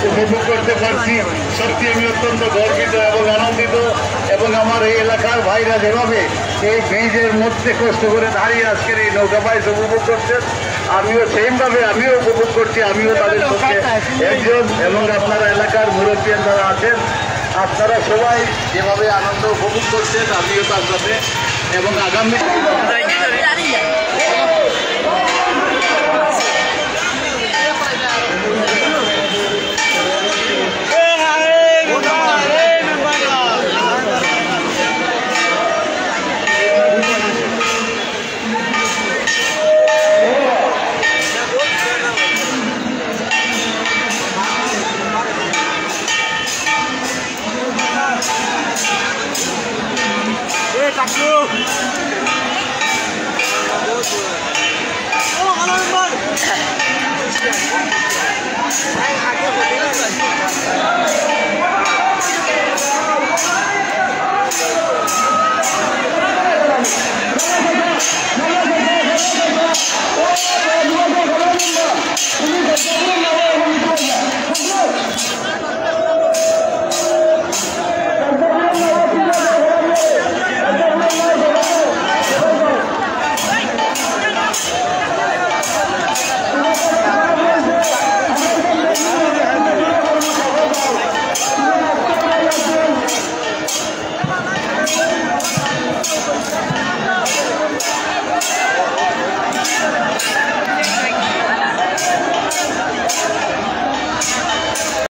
উপভোগ করতে পারছি। সত্যি আমি অত্যন্ত গর্বিত এবং আনন্দিত এবং আমার এই এলাকার ভাইরা যেভাবে এই ব্রিজের মধ্যে কষ্ট করে দাঁড়িয়ে আজকের এই নৌকা বাইচ উপভোগ করছেন, আমিও সেইভাবে আমিও উপভোগ করছি। আমিও তাদের সঙ্গে একজন এবং আপনারা এলাকার মুরব্বীরা যারা আছেন আপনারা সবাই যেভাবে আনন্দ উপভোগ করছেন আমিও তার সাথে এবং আগামী